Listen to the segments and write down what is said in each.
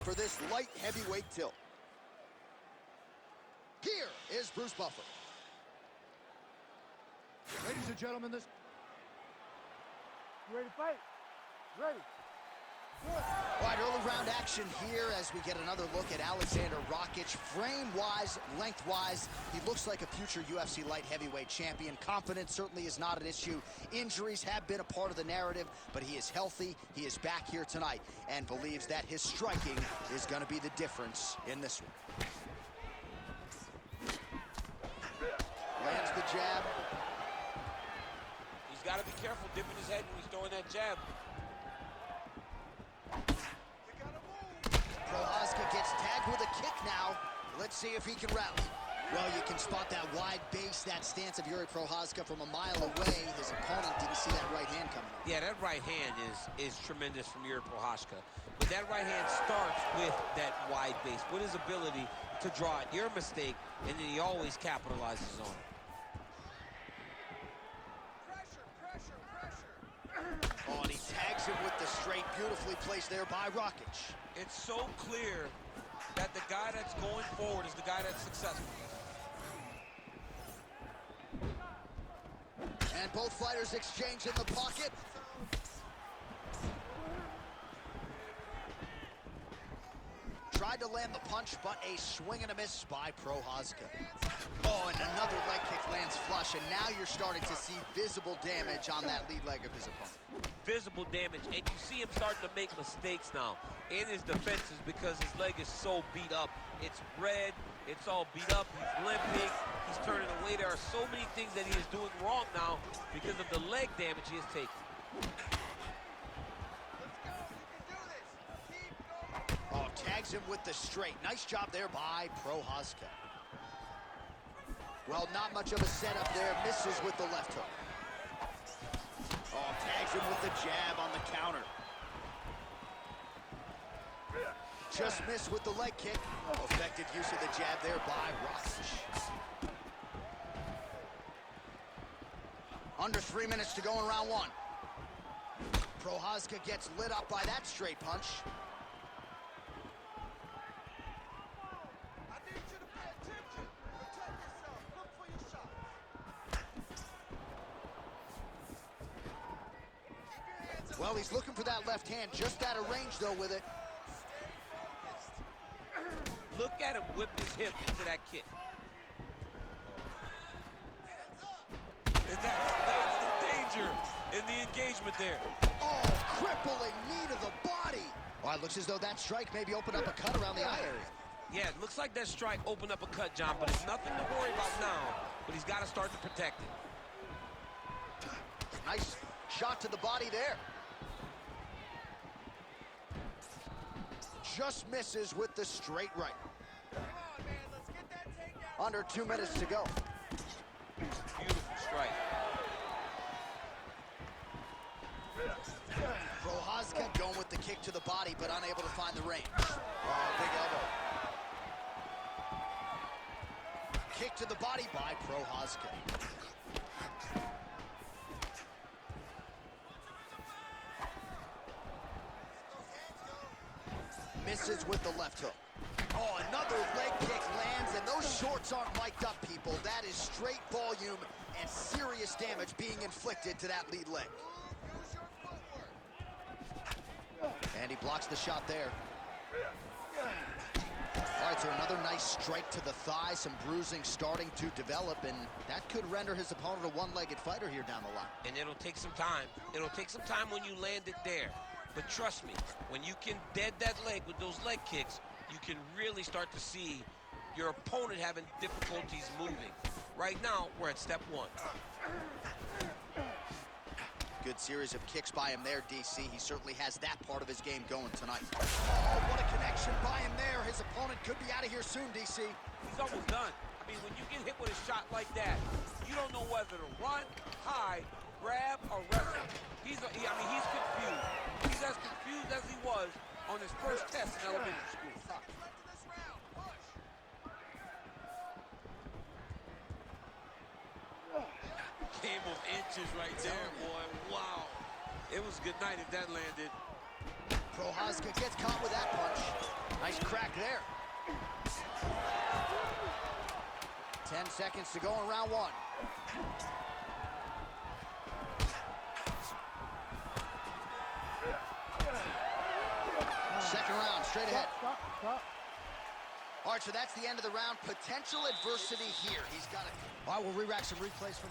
For this light heavyweight tilt. Here is Bruce Buffer. Ladies and gentlemen, this... You ready to fight? Ready. All right, early round action here as we get another look at Alexander Rakic. Frame-wise, length-wise, he looks like a future UFC light heavyweight champion. Confidence certainly is not an issue. Injuries have been a part of the narrative, but he is healthy. He is back here tonight and believes that his striking is going to be the difference in this one. Lands the jab. He's got to be careful dipping his head when he's throwing that jab. Prochazka gets tagged with a kick now. Let's see if he can rally. Well, you can spot that wide base, that stance of Yuri Prochazka from a mile away. His opponent didn't see that right hand coming up. Yeah, that right hand is tremendous from Yuri Prochazka. But that right hand starts with that wide base, with his ability to draw at your mistake, and then he always capitalizes on it. Oh, and he tags him with the straight, beautifully placed there by Rakic. It's so clear that the guy that's going forward is the guy that's successful. And both fighters exchange in the pocket. Tried to land the punch, but a swing and a miss by Prochazka. Oh, and another leg kick lands flush, and now you're starting to see visible damage on that lead leg of his opponent. Visible damage, and you see him starting to make mistakes now in his defenses because his leg is so beat up. It's red, it's all beat up, he's limping, he's turning away. There are so many things that he is doing wrong now because of the leg damage he has taken. Oh, tags him with the straight. Nice job there by Prochazka. Well, not much of a setup there. Misses with the left hook. Oh, tags him with the jab on the counter. Just missed with the leg kick. Effective use of the jab there by Rakic. Under 3 minutes to go in round one. Prochazka gets lit up by that straight punch. Well, he's looking for that left hand, just out of range, though, with it. Look at him whip his hip into that kick. That's the danger in the engagement there. Oh, crippling knee to the body. Well, it looks as though that strike maybe opened up a cut around the eye area. Yeah, it looks like that strike opened up a cut, John, but it's nothing to worry about now, but he's got to start to protect it. Nice shot to the body there. Just misses with the straight right. Come on, man, let's get that takedown. Under 2 minutes to go. Beautiful strike. Prochazka going with the kick to the body, but unable to find the range. Oh, big elbow. Kick to the body by Prochazka. Misses with the left hook. Oh, another leg kick lands, and those shorts aren't mic'd up, people. That is straight volume and serious damage being inflicted to that lead leg. And he blocks the shot there. All right, so another nice strike to the thigh, some bruising starting to develop, and that could render his opponent a one-legged fighter here down the line. And it'll take some time. It'll take some time when you land it there. But trust me, when you can dead that leg with those leg kicks, you can really start to see your opponent having difficulties moving. Right now, we're at step one. Good series of kicks by him there, DC. He certainly has that part of his game going tonight. Oh, what a connection by him there. His opponent could be out of here soon, DC. He's almost done. I mean, when you get hit with a shot like that, you don't know whether to run, hide, grab, or wrestle. He's confused. He's as confused as he was on his first test in elementary school. Game of inches right there, boy. Wow. It was good night if that landed. Prochazka gets caught with that punch. crack there. 10 seconds to go in round one. Second round, straight ahead. Stop. All right, so that's the end of the round. Potential adversity here. He's got it. All right, we'll re-rack some replays from...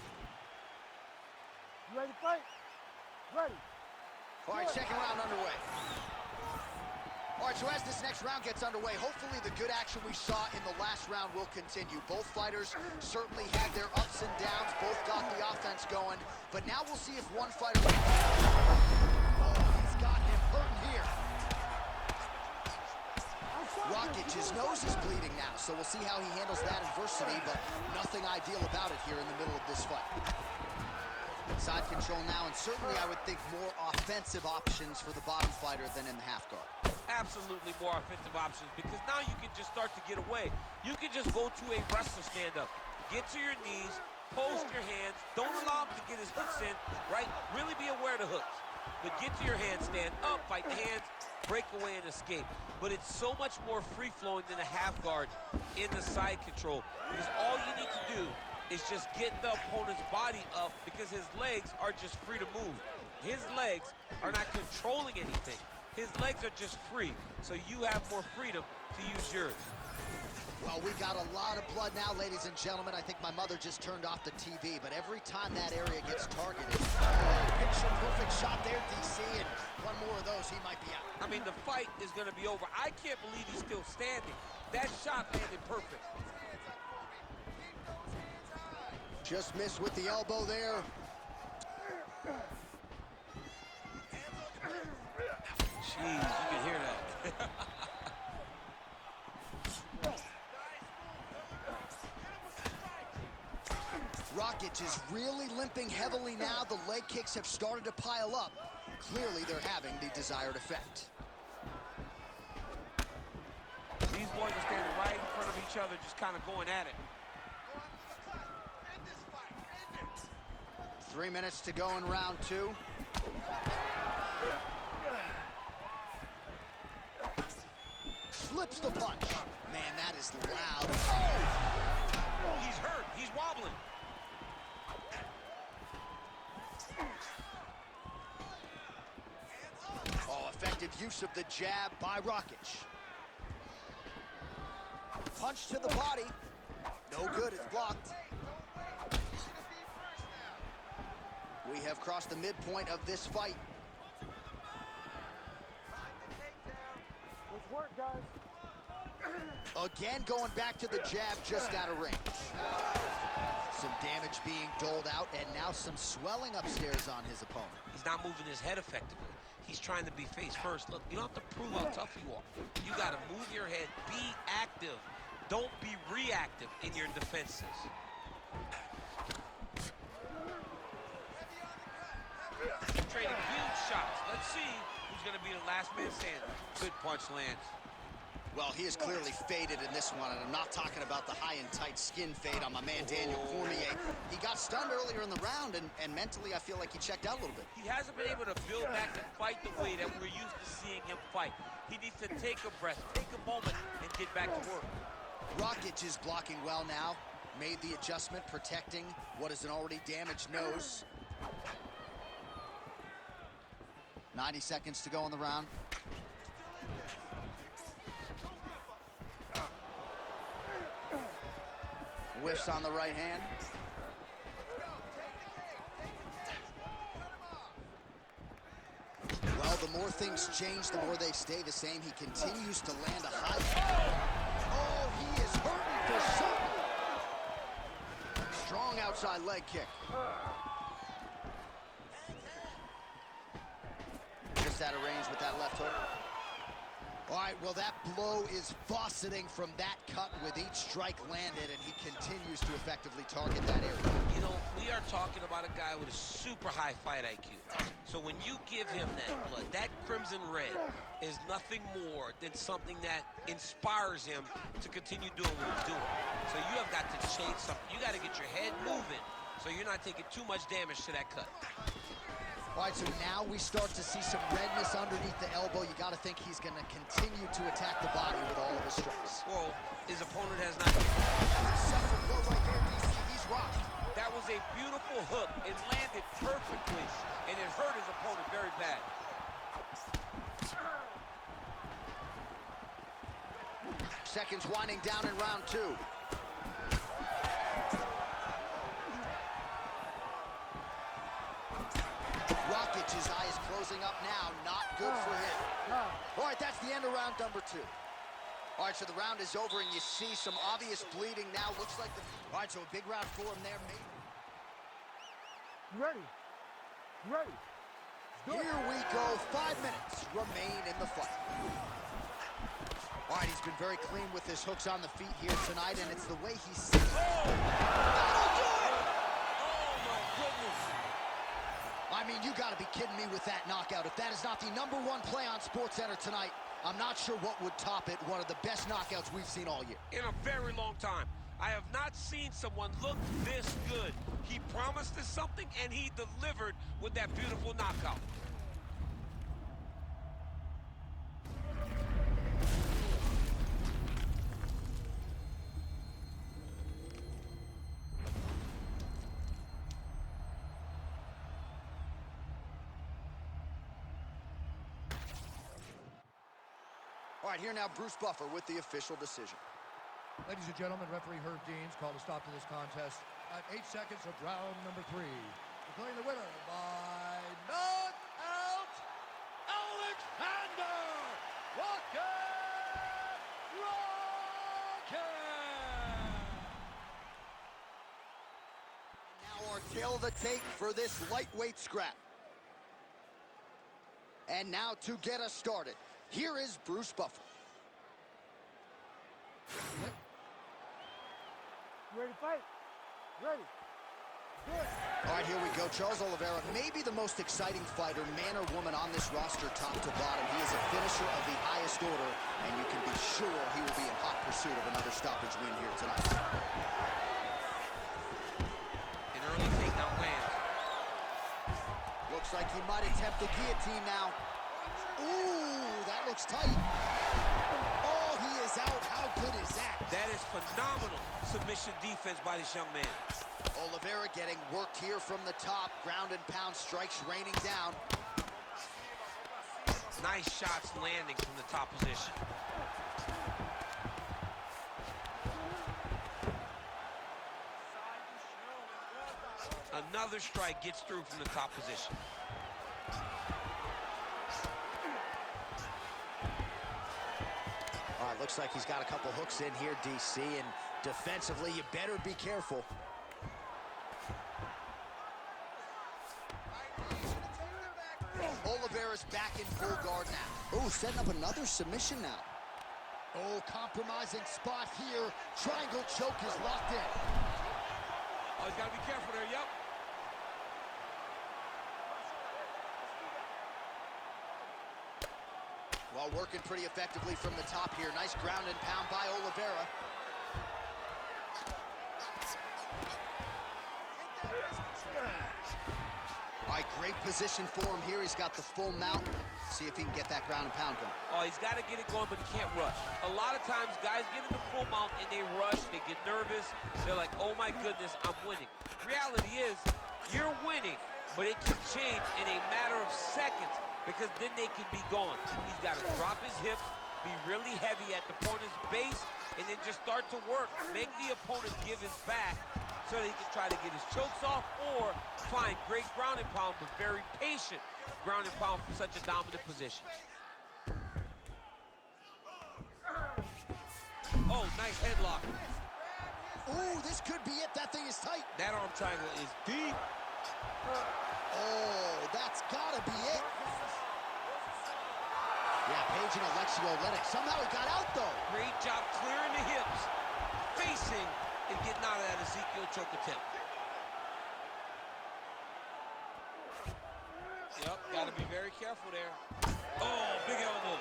You ready to fight? Ready. All right, second round underway. All right, so as this next round gets underway, hopefully the good action we saw in the last round will continue. Both fighters certainly had their ups and downs. Both got the offense going. But now we'll see if one fighter... Oh, he's got him hurting here. Rakic's nose is bleeding now, so we'll see how he handles that adversity, but nothing ideal about it here in the middle of this fight. Side control now, and certainly I would think more offensive options for the bottom fighter than in the half guard. Absolutely more offensive options, because now you can just start to get away. You can just go to a wrestler stand-up. Get to your knees, post your hands, don't allow him to get his hooks in, right? Really be aware of the hooks. But get to your hands, stand up, fight the hands, break away and escape. But it's so much more free-flowing than a half guard in the side control, because all you need to do is just get the opponent's body up, because his legs are just free to move. His legs are not controlling anything. His legs are just free, so you have more freedom to use yours. Well, we got a lot of blood now, ladies and gentlemen. I think my mother just turned off the TV, but every time that area gets targeted, picture-perfect shot there, DC, and one more of those, he might be out. I mean, the fight is going to be over. I can't believe he's still standing. That shot landed perfect. Just missed with the elbow there. Jeez, you can hear that. Rakic is really limping heavily now. The leg kicks have started to pile up. Clearly, they're having the desired effect. These boys are standing right in front of each other, just kind of going at it. 3 minutes to go in round two. Slips the punch. Man, that is loud. Oh, he's hurt. He's wobbling. Oh, effective use of the jab by Rakic. Punch to the body. No good, it's blocked. We have crossed the midpoint of this fight. Let's work, guys. Again, going back to the jab just out of range. Some damage being doled out, and now some swelling upstairs on his opponent. He's not moving his head effectively. He's trying to be face first. Look, you don't have to prove how tough you are. You got to move your head. Be active. Don't be reactive in your defenses. Trading huge shots. Let's see who's going to be the last man standing. Good punch lands. Well, he is clearly faded in this one, and I'm not talking about the high and tight skin fade on my man Daniel Cormier. He got stunned earlier in the round, and mentally I feel like he checked out a little bit. He hasn't been able to build back and fight the way that we're used to seeing him fight. He needs to take a breath, take a moment, and get back to work. Rakic is blocking well now. Made the adjustment, protecting what is an already damaged nose. 90 seconds to go in the round. Whiffs on the right hand. Well, the more things change, the more they stay the same. He continues to land a high. Oh, he is hurting for something. Strong outside leg kick. Just out of range with that left hook. All right, well, that blow is fauceting from that cut with each strike landed, and he continues to effectively target that area. You know, we are talking about a guy with a super high fight IQ. So when you give him that blood, that crimson red is nothing more than something that inspires him to continue doing what he's doing. So you have got to change something. You got to get your head moving so you're not taking too much damage to that cut. All right, so now we start to see some redness underneath the elbow. You got to think he's going to continue to attack the body with all His opponent has not. Successful blow right there, DC. He's rocked. That was a beautiful hook. It landed perfectly, and it hurt his opponent very bad. Seconds winding down in round 2. Rakic's eye is closing up now. Not good for him. All right, that's the end of round number 2. All right, so the round is over, and you see some obvious bleeding now. Looks like the... All right, so a big round for him there. You ready? You ready? Here we go. 5 minutes remain in the fight. All right, he's been very clean with his hooks on the feet here tonight, and it's the way he sits. Oh, my goodness. I mean, you got to be kidding me with that knockout. If that is not the #1 play on SportsCenter tonight, I'm not sure what would top it. One of the best knockouts we've seen all year. In a very long time. I have not seen someone look this good. He promised us something, and he delivered with that beautiful knockout. All right, here now, Bruce Buffer with the official decision. Ladies and gentlemen, referee Herb Deans called a stop to this contest at 8 seconds of round number 3. Declaring the winner by knockout, Alexander Rocket! Now our tail of the tape for this lightweight scrap. And now to get us started, here is Bruce Buffer. You ready to fight? Ready. Good. All right, here we go. Charles Oliveira, maybe the most exciting fighter, man or woman, on this roster, top to bottom. He is a finisher of the highest order, and you can be sure he will be in hot pursuit of another stoppage win here tonight. An early takedown lands. Looks like he might attempt the guillotine now. Ooh, that looks tight. Oh, he is out. How good is that? That is phenomenal submission defense by this young man. Oliveira getting worked here from the top. Ground and pound strikes raining down. Nice shots landing from the top position. Another strike gets through from the top position. All right, looks like he's got a couple hooks in here, DC, and defensively, you better be careful. Oliveira's back in full guard now. Oh, setting up another submission now. Oh, compromising spot here. Triangle choke is locked in. Oh, he's got to be careful there, yep. Well, working pretty effectively from the top here. Nice ground and pound by Oliveira. All right, great position for him here. He's got the full mount. See if he can get that ground and pound going. Oh, he's got to get it going, but he can't rush. A lot of times, guys get in the full mount and they rush, they get nervous. They're like, oh my goodness, I'm winning. Reality is, you're winning, but it can change in a matter of seconds because then they can be gone. He's got to drop his hips, be really heavy at the opponent's base, and then just start to work. Make the opponent give his back so that he can try to get his chokes off or find great ground and pound, but very patient ground and pound from such a dominant position. Oh, nice headlock. Ooh, this could be it. That thing is tight. That arm triangle is deep. Oh, that's gotta be it. Yeah, Page and Alexio let it. Somehow he got out, though. Great job clearing the hips, facing, and getting out of that Ezekiel choke attempt. Yep, gotta be very careful there. Oh, big elbow.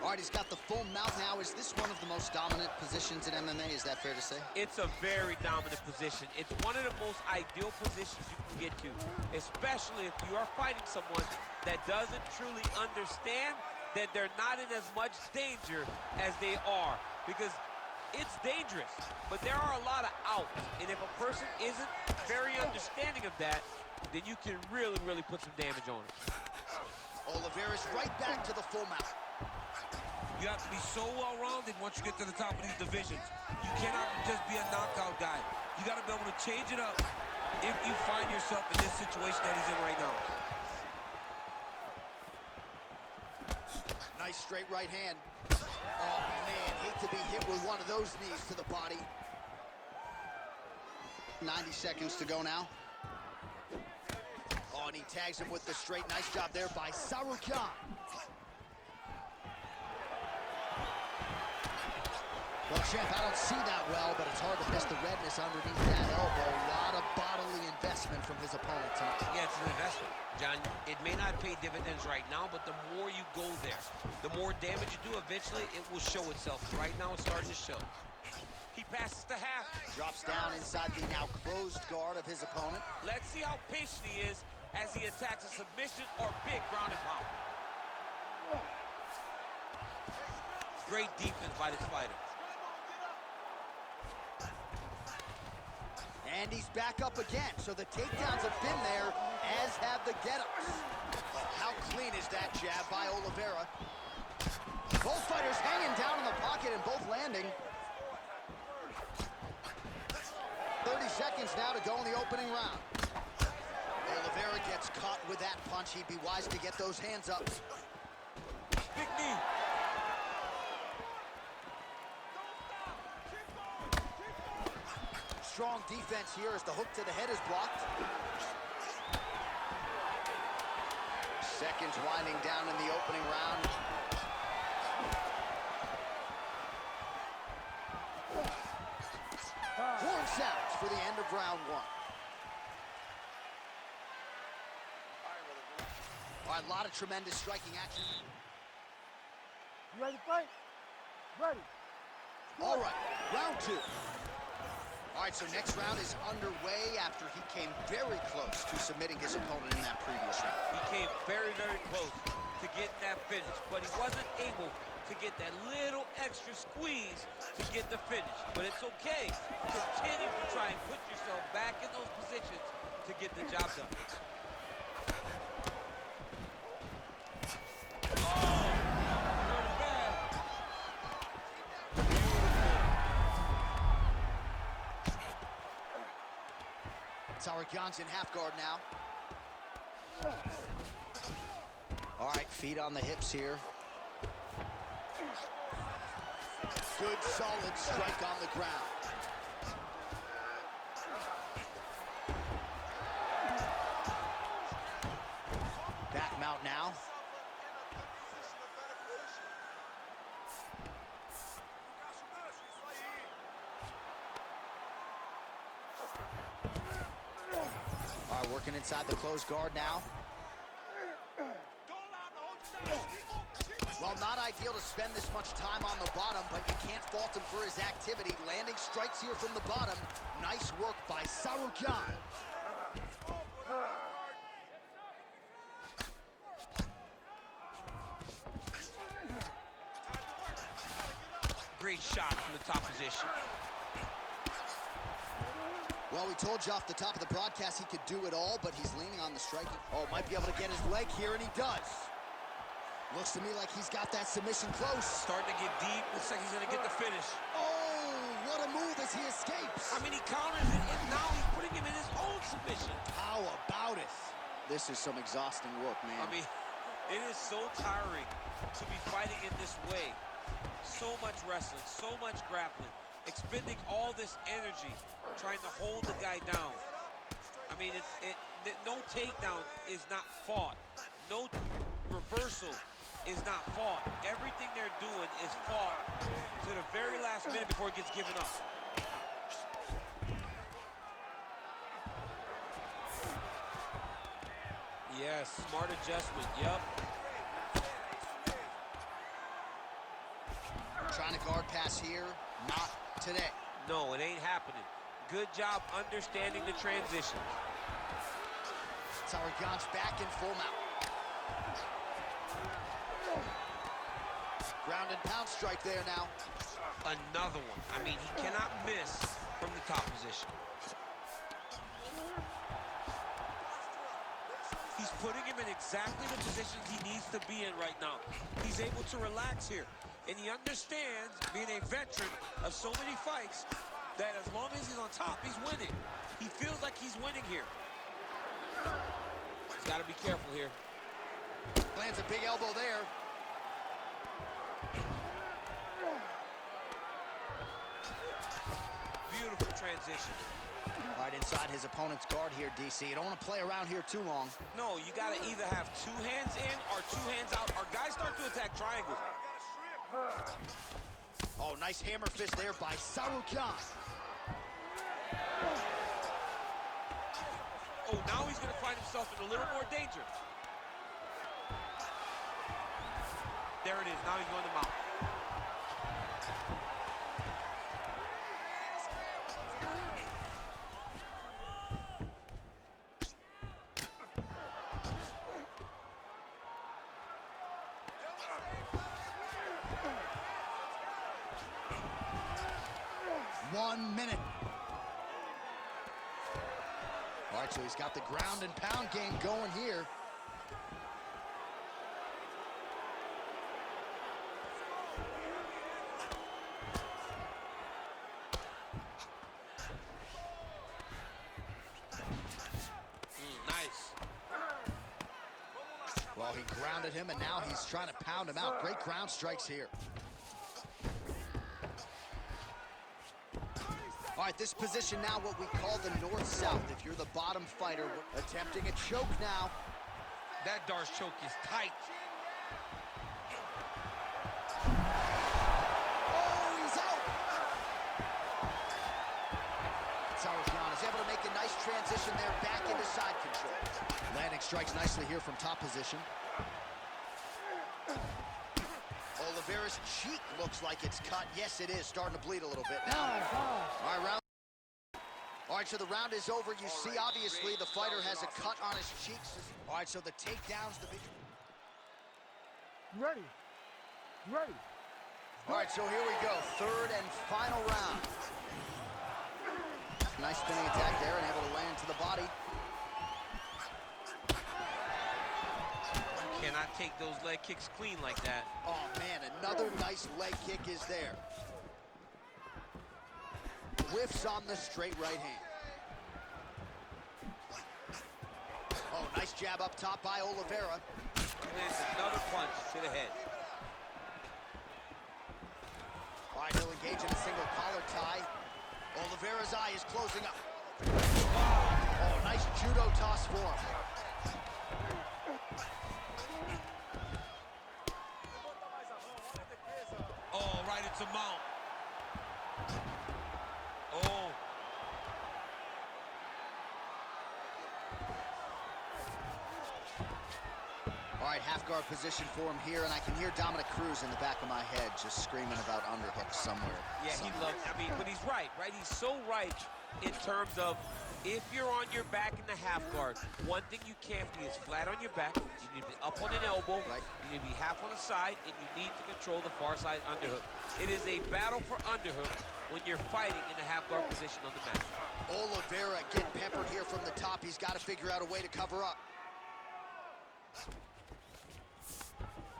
All right, he's got the full mount now. Is this one of the most dominant positions in MMA? Is that fair to say? It's a very dominant position. It's one of the most ideal positions you can get to, especially if you are fighting someone that doesn't truly understand then they're not in as much danger as they are, because it's dangerous, but there are a lot of outs, and if a person isn't very understanding of that, then you can really, really put some damage on it. Oliveira's right back to the full mount. You have to be so well-rounded once you get to the top of these divisions. You cannot just be a knockout guy. You got to be able to change it up if you find yourself in this situation that he's in right now. Nice straight right hand. Oh, man, hate to be hit with one of those knees to the body. 90 seconds to go now. Oh, and he tags him with the straight. Nice job there by Sarukyan. Well, champ, I don't see that well, but it's hard to miss the redness underneath that elbow. A lot of bodily investment from his opponent tonight. Yeah, it's an investment, John. It may not pay dividends right now, but the more you go there, the more damage you do, eventually it will show itself. Right now, it's starting to show. He passes the half. Drops down inside the now closed guard of his opponent. Let's see how patient he is as he attacks a submission or big ground and pound. Great defense by this fighter. And he's back up again, so the takedowns have been there, as have the get-ups. Oh, how clean is that jab by Oliveira? Both fighters hanging down in the pocket and both landing. 30 seconds now to go in the opening round. Oliveira gets caught with that punch. He'd be wise to get those hands up. Big knee. Strong defense here as the hook to the head is blocked. Seconds winding down in the opening round. Horn sounds for the end of round one. All right, a lot of tremendous striking action. You ready to fight? Ready. All right, round two. All right, so next round is underway after he came very close to submitting his opponent in that previous round. He came very, very close to getting that finish, but he wasn't able to get that little extra squeeze to get the finish. But it's okay. Continue to try and put yourself back in those positions to get the job done. Sarukyan's in half guard now. All right, feet on the hips here. Good, solid strike on the ground. Back mount now. All right, working inside the closed guard now. Well, not ideal to spend this much time on the bottom, but you can't fault him for his activity. Landing strikes here from the bottom. Nice work by Sarukyan. Great shot from the top position. Well, we told you off the top of the broadcast he could do it all, but he's leaning on the striking. Oh, might be able to get his leg here, and he does. Looks to me like he's got that submission close. Starting to get deep. Looks like he's going to get the finish. Oh, what a move as he escapes. I mean, he counters it, and now he's putting him in his own submission. How about it? This is some exhausting work, man. I mean, it is so tiring to be fighting in this way. So much wrestling, so much grappling, expending all this energy trying to hold the guy down. I mean, no takedown is not fought. No reversal is not fought. Everything they're doing is fought to the very last minute before it gets given up. Yes, smart adjustment, yep. Trying to guard pass here, not today. No, it ain't happening. Good job understanding the transition. Sarukyan's back in full mount. Ground and pound strike there now. Another one. I mean, he cannot miss from the top position. He's putting him in exactly the positions he needs to be in right now. He's able to relax here. And he understands, being a veteran of so many fights, that as long as he's on top, he's winning. He feels like he's winning here. He's got to be careful here. Lands a big elbow there. Beautiful transition. Right inside his opponent's guard here, DC. You don't want to play around here too long. No, you got to either have two hands in or two hands out, or guys start to attack triangles. Oh, nice hammer fist there by Sarukyan. Oh, now he's going to find himself in a little more danger. There it is. Now he's going to mount. One minute. All right, so he's got the ground and pound game going here. Nice. Well, he grounded him, and now he's trying to pound him out. Great ground strikes here. All right, this position now what we call the north-south. If you're the bottom fighter, attempting a choke now. That Darce choke is tight. Oh, he's out! Sarukyan is able to make a nice transition there back into side control. Landing strikes nicely here from top position. Oliveira's cheek looks like it's cut. Yes, it is. Starting to bleed a little bit now. All right, round. All right, so the round is over. You see, obviously, the fighter has a cut on his cheeks. All right, so the takedown's the big... Ready. Ready. All right, so here we go. Third and final round. Nice spinning attack there and able to land to the body. Cannot take those leg kicks clean like that. Oh, man, another nice leg kick is there. Whiffs on the straight right hand. Oh, nice jab up top by Oliveira. Lands another punch to the head. All right, he'll engage in a single collar tie. Oliveira's eye is closing up. Oh, nice judo toss for him. Oh, right into mount. Oh. All right, half guard position for him here, and I can hear Dominic Cruz in the back of my head just screaming about underhooks somewhere. Yeah, he loves, I mean, but he's right? He's so right in terms of if you're on your back in the half guard, one thing you can't be is flat on your back. You need to be up on an elbow. Right. You need to be half on the side, and you need to control the far side underhook. It is a battle for underhook when you're fighting in the half guard position on the mat. Oliveira getting peppered here from the top. He's got to figure out a way to cover up.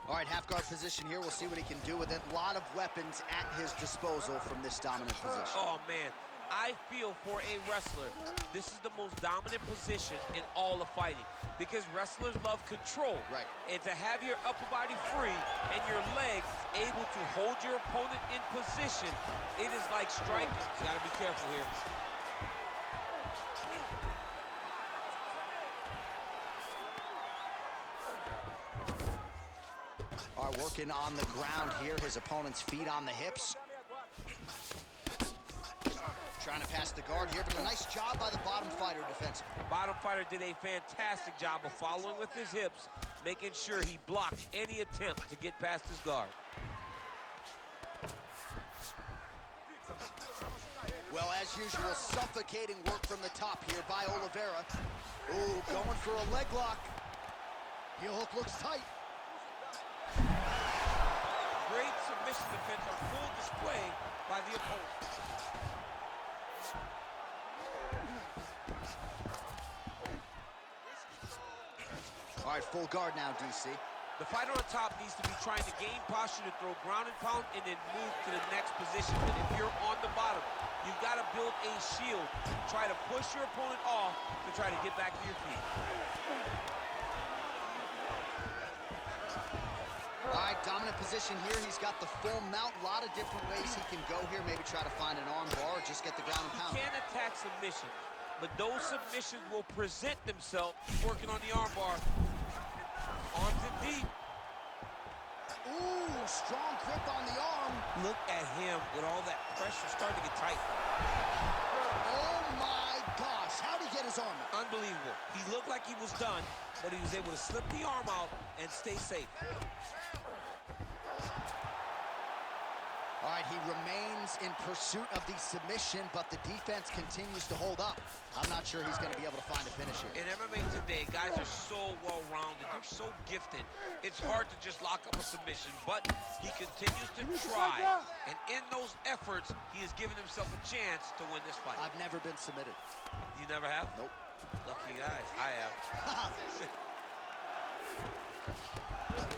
All right, half guard position here. We'll see what he can do with it. A lot of weapons at his disposal from this dominant position. Oh, man. I feel for a wrestler, this is the most dominant position in all of fighting because wrestlers love control. Right. And to have your upper body free and your legs able to hold your opponent in position, it is like striking. You gotta be careful here. All right, working on the ground here. His opponent's feet on the hips. Trying to pass the guard here, but a nice job by the bottom fighter defensively. Bottom fighter did a fantastic job of following with his hips, making sure he blocked any attempt to get past his guard. Well, as usual, suffocating work from the top here by Oliveira. Ooh, going for a leg lock. Heel hook looks tight. Great and defense on full display by the opponent. All right, full guard now, DC. The fighter on top needs to be trying to gain posture to throw ground and pound and then move to the next position. But if you're on the bottom, you've got to build a shield. Try to push your opponent off to try to get back to your feet. All right, dominant position here. He's got the full mount. A lot of different ways he can go here. Maybe try to find an arm bar or just get the ground and pound. You can't attack submission, but those submissions will present themselves working on the arm bar. Arms in deep. Ooh, strong grip on the arm. Look at him with all that pressure starting to get tight. Oh my gosh, how'd he get his arm out? Unbelievable. He looked like he was done, but he was able to slip the arm out and stay safe. All right, he remains in pursuit of the submission, but the defense continues to hold up. I'm not sure he's going to be able to find a finish here. In MMA today, guys are so well-rounded. They're so gifted. It's hard to just lock up a submission, but he continues to try. And in those efforts, he has given himself a chance to win this fight. I've never been submitted. You never have? Nope. Lucky guys. I have.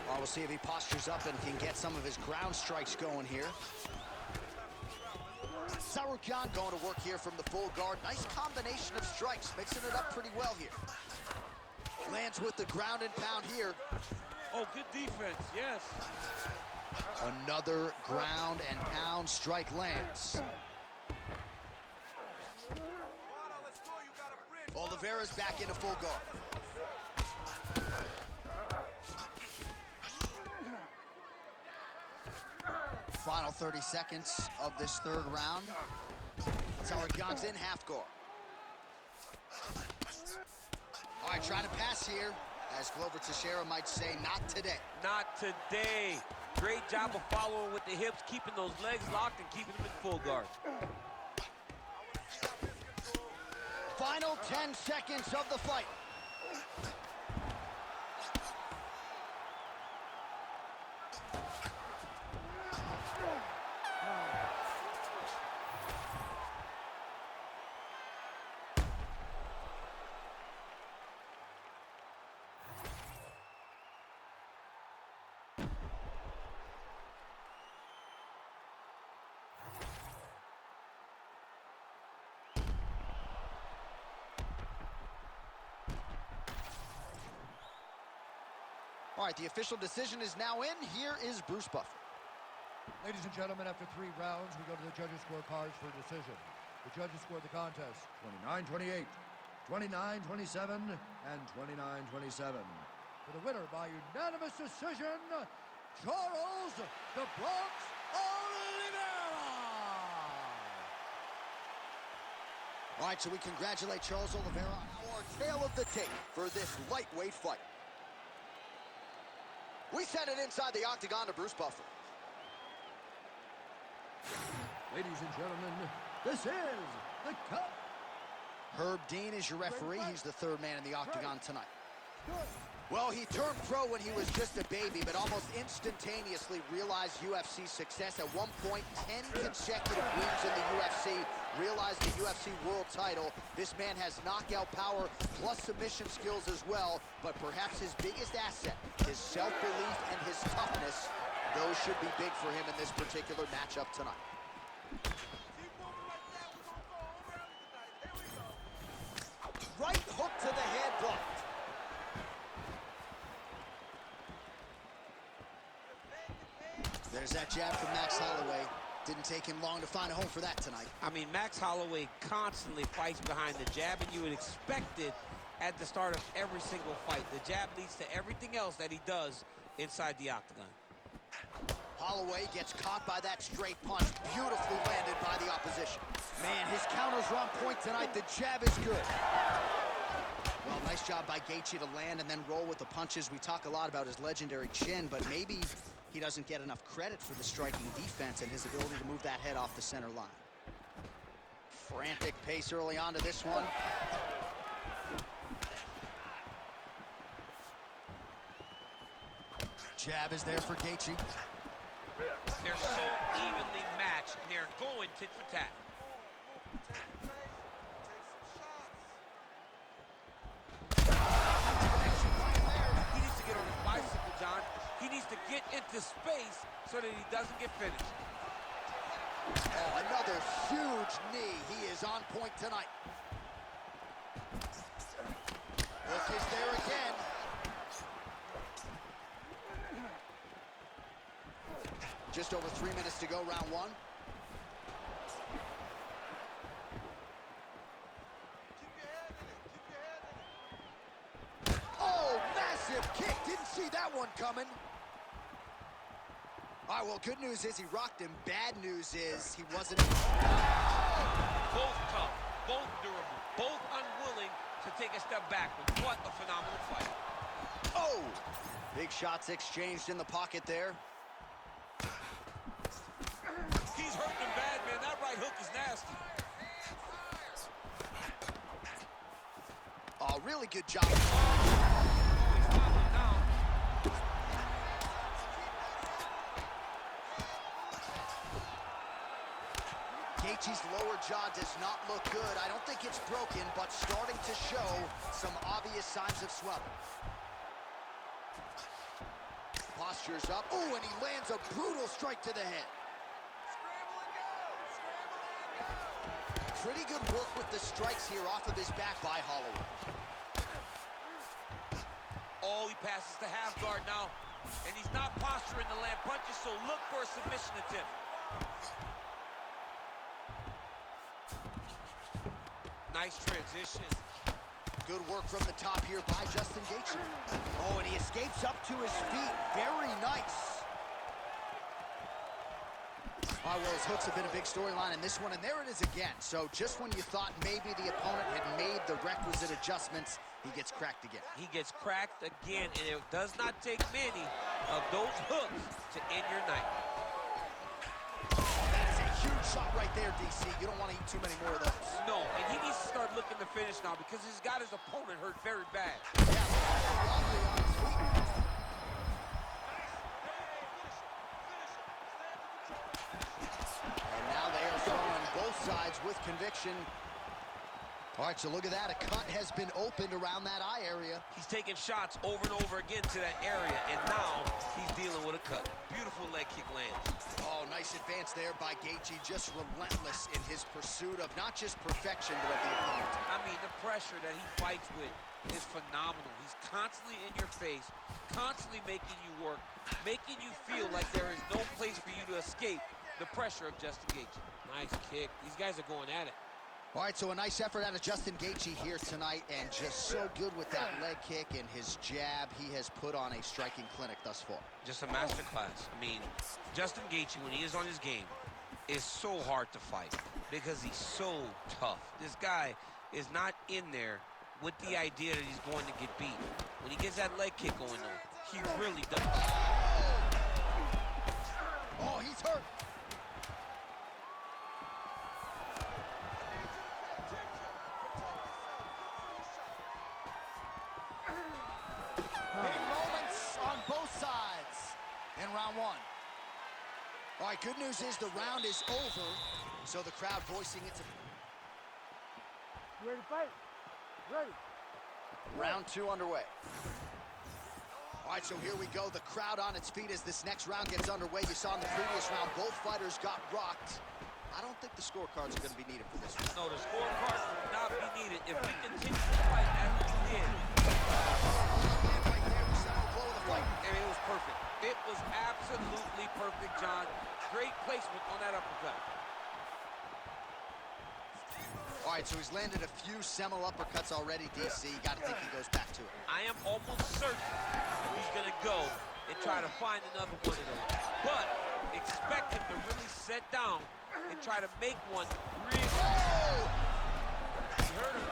Well, we'll see if he postures up and can get some of his ground strikes going here. Sarukian going to work here from the full guard. Nice combination of strikes, mixing it up pretty well here. Lands with the ground and pound here. Oh, good defense, yes. Another ground and pound strike lands. Oliveira's back into full guard. Final 30 seconds of this third round. Sarukian's in half guard. All right, trying to pass here. As Glover Teixeira might say, not today. Not today. Great job of following with the hips, keeping those legs locked and keeping them in full guard. Final 10 seconds of the fight. All right, the official decision is now in. Here is Bruce Buffer. Ladies and gentlemen, after 3 rounds, we go to the judges' scorecards for decision. The judges scored the contest 29-28, 29-27, and 29-27. For the winner by unanimous decision, Charles "The Bronx" Oliveira! All right, so we congratulate Charles Oliveira on our tale of the tape for this lightweight fight. We send it inside the octagon to Bruce Buffer. Ladies and gentlemen, this is the cut. Herb Dean is your referee. He's the third man in the octagon tonight. Well, he turned pro when he was just a baby, but almost instantaneously realized UFC success. At one point, 10 consecutive wins in the UFC, realized the UFC world title. This man has knockout power plus submission skills as well, but perhaps his biggest asset, his self-belief and his toughness, those should be big for him in this particular matchup tonight. Right hook to the head, blocked. There's that jab from Max Holloway. Didn't take him long to find a home for that tonight. I mean, Max Holloway constantly fights behind the jab, and you would expect it at the start of every single fight. The jab leads to everything else that he does inside the octagon. Holloway gets caught by that straight punch, beautifully landed by the opposition. Man, his counters are on point tonight. The jab is good. Well, nice job by Gaethje to land and then roll with the punches. We talk a lot about his legendary chin, but maybe he doesn't get enough credit for the striking defense and his ability to move that head off the center line. Frantic pace early on to this one. Jab is there for Gaethje. They're so evenly matched, and they're going tit for tat. He needs to get on his bicycle, John. He needs to get into space so that he doesn't get finished. Oh, another huge knee. He is on point tonight. Hook is there again. Just over 3 minutes to go, round one. Oh, massive kick. Didn't see that one coming. All right, well, good news is he rocked him. Bad news is he wasn't... Both tough, both durable, both unwilling to take a step backward. What a phenomenal fight. Oh! Big shots exchanged in the pocket there. He's hurting him bad, man. That right hook is nasty. Oh, really good job. Gaethje's lower jaw does not look good. I don't think it's broken, but starting to show some obvious signs of swelling. Posture's up. Oh, and he lands a brutal strike to the head. Pretty good work with the strikes here off of his back by Holloway. Oh, he passes the half guard now. And he's not posturing to land punches, so look for a submission attempt. Nice transition. Good work from the top here by Justin Gaethje. Oh, and he escapes up to his feet. Very nice. All right, well, his hooks have been a big storyline in this one, and there it is again. So just when you thought maybe the opponent had made the requisite adjustments, he gets cracked again. He gets cracked again, and it does not take many of those hooks to end your night. That is a huge shot right there, DC. You don't want to eat too many more of those. No, and he needs to start looking to finish now because he's got his opponent hurt very bad. Yeah, wobbly on his feet. And now they are throwing both sides with conviction. All right, so look at that. A cut has been opened around that eye area. He's taking shots over and over again to that area, and now he's dealing with a cut. Beautiful leg kick lands. Oh, nice advance there by Gaethje. Just relentless in his pursuit of not just perfection, but of the opponent. I mean, the pressure that he fights with is phenomenal. He's constantly in your face, constantly making you work, making you feel like there is no place for you to escape the pressure of Justin Gaethje. Nice kick. These guys are going at it. All right, so a nice effort out of Justin Gaethje here tonight, and just so good with that leg kick and his jab. He has put on a striking clinic thus far. Just a masterclass. I mean, Justin Gaethje, when he is on his game, is so hard to fight because he's so tough. This guy is not in there with the idea that he's going to get beat. When he gets that leg kick going, though, he really does. Oh, he's hurt. Big moments on both sides in round one. All right, good news is the round is over, so the crowd voicing its... You ready to fight? Ready. Round two underway. All right, so here we go. The crowd on its feet as this next round gets underway. You saw in the previous round, both fighters got rocked. I don't think the scorecards are going to be needed for this one. No, the scorecards will not be needed if we continue to fight as we did. Right there, the center blow of the fight. And it was perfect. It was absolutely perfect, John. Great placement on that uppercut. All right, so he's landed a few seminal uppercuts already, DC. You got to think he goes back to it. I am almost certain he's going to go and try to find another one of those. But expect him to really set down and try to make one really. Oh! He hurt him.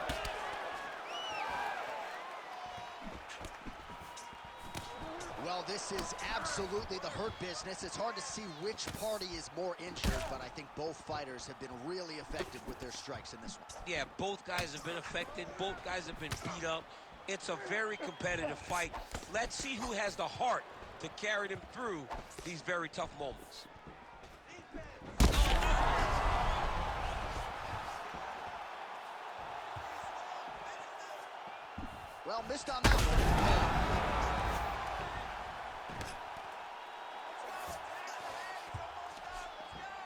Well, this is absolutely the hurt business. It's hard to see which party is more injured, but I think both fighters have been really effective with their strikes in this one. Yeah, both guys have been affected. Both guys have been beat up. It's a very competitive fight. Let's see who has the heart to carry them through these very tough moments. Well, missed on that one.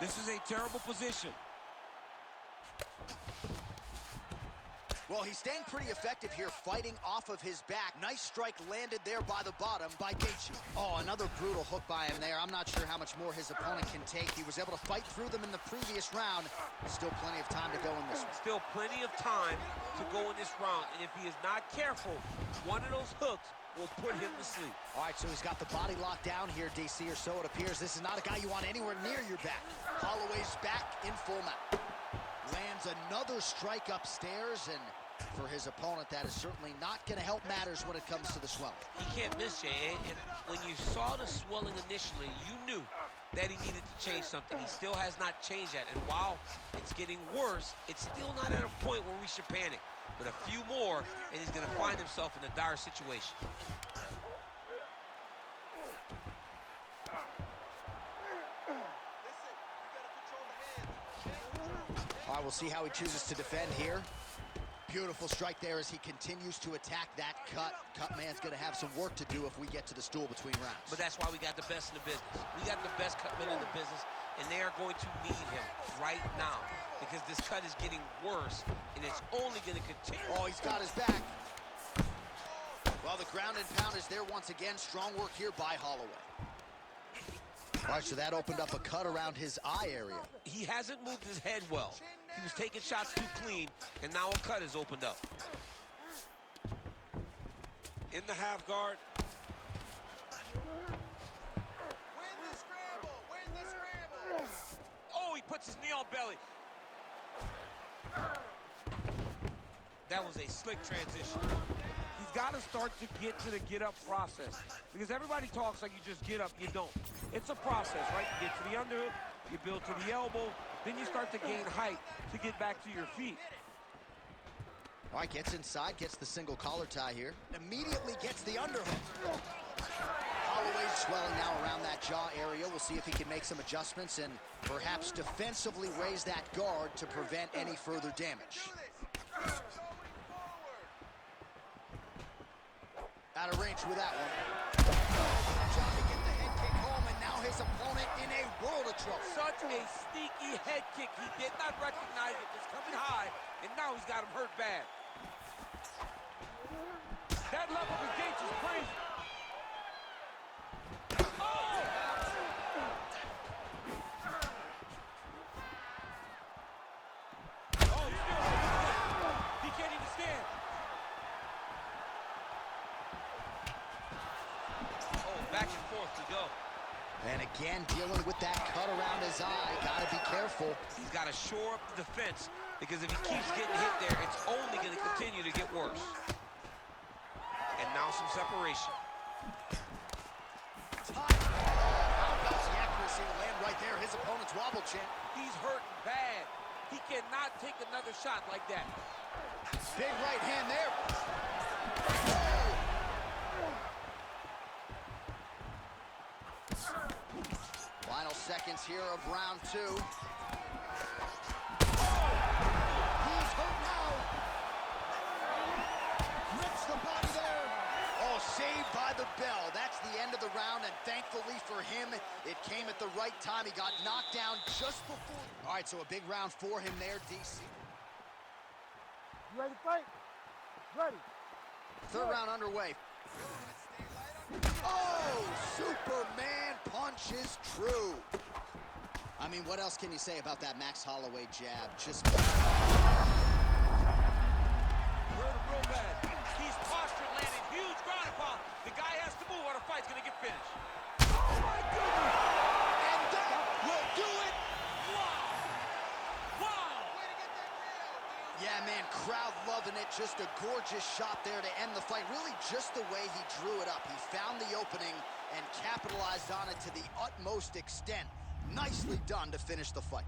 This is a terrible position. Well, he's staying pretty effective here, fighting off of his back. Nice strike landed there by the bottom by Gaethje. Oh, another brutal hook by him there. I'm not sure how much more his opponent can take. He was able to fight through them in the previous round. Still plenty of time to go in this one. Still plenty of time to go in this round. And if he is not careful, one of those hooks will put him to sleep. All right, so he's got the body locked down here, DC, or so it appears. This is not a guy you want anywhere near your back. Holloway's back in full mount. Lands another strike upstairs, and for his opponent, that is certainly not going to help matters when it comes to the swelling. He can't miss, Jay. And when you saw the swelling initially, you knew that he needed to change something. He still has not changed that. And while it's getting worse, it's still not at a point where we should panic. But a few more, and he's going to find himself in a dire situation. All right, we'll see how he chooses to defend here. Beautiful strike there as he continues to attack that cut. Cut man's going to have some work to do if we get to the stool between rounds. But that's why we got the best in the business. We got the best cut men in the business, and they are going to need him right now because this cut is getting worse, and it's only going to continue. Oh, he's got his back. Well, the ground and pound is there once again. Strong work here by Holloway. All right, so that opened up a cut around his eye area. He hasn't moved his head well. He was taking shots too clean, and now a cut has opened up. In the half guard. Win the scramble! Win the scramble! Oh, he puts his knee on belly. That was a slick transition. He's got to start to get to the get-up process. Because everybody talks like you just get up, you don't. It's a process, right? You get to the underhook, you build to the elbow, then you start to gain height to get back to your feet. All right, gets inside, gets the single collar tie here. Immediately gets the underhook. Holloway's swelling now around that jaw area. We'll see if he can make some adjustments and perhaps defensively raise that guard to prevent any further damage. Out of range with that one. Trying to get the head kick home, and now his opponent in a world of trouble. Such a sneaky head kick. He did not recognize it was coming high, and now he's got him hurt bad. That level of engage is crazy. And again, dealing with that cut around his eye. Got to be careful. He's got to shore up the defense, because if he keeps getting hit there, it's only going to continue to get worse. And now some separation. How about the accuracy to land right there? His opponent's wobble chin. He's hurting bad. He cannot take another shot like that. Big right hand there. Final seconds here of round two. He's hurt now. Rips the body there. Oh, saved by the bell. That's the end of the round, and thankfully for him, it came at the right time. He got knocked down just before. All right, so a big round for him there, DC. You ready to fight? Ready. Third round underway. Oh, Superman punch is true. I mean, what else can you say about that Max Holloway jab? Just... Hurt him real bad. He's postured, landing huge ground and pound. The guy has to move or the fight's going to get finished. Oh, my goodness! And that will do it! Wow! Wow! Yeah, man, crowd loving it. Just a gorgeous shot there to end the fight. Really just the way he drew it up. He found the opening and capitalized on it to the utmost extent. Nicely done to finish the fight.